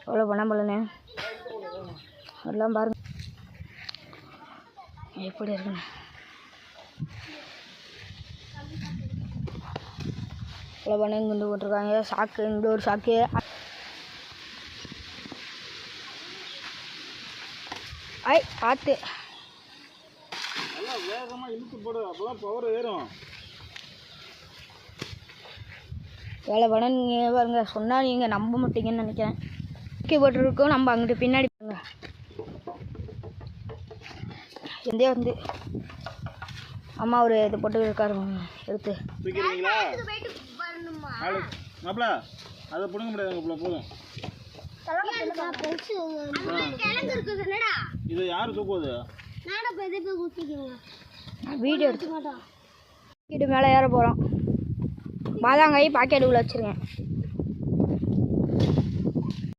எவ்வளோ பணம் போலண்ணே எல்லாம் பாருங்க எப்படி இருக்குண்ணே. எவ்வளோ பணம் இங்கே வந்து போட்டிருக்காங்க. சாக்கு இங்கே ஒரு சாக்கு. ஐ பார்த்து வேகமாக இழுத்து போடு, அப்போதான் பவர் ஏறும். எவ்வளோ பணம் நீங்கள் பாருங்க. சொன்னால் நீங்கள் நம்ப மாட்டீங்கன்னு நினைக்கிறேன். போட்டுருக்கோம் நம்ம அங்கிட்டு பின்னாடி பாருங்க. எந்தே வந்து அம்மா ஒரு இது போட்டு இருக்காரு எடுத்து தூக்கிறீங்களா மாப்பிள? அதை பிடுங்க முடியாது போதும். இது யாரு தூக்குவது? வீடியோ எடுத்து வீடு மேலே ஏற போகிறோம். பாதாங்காய் பாக்கெட்டுக்குள்ளே வச்சுருங்க.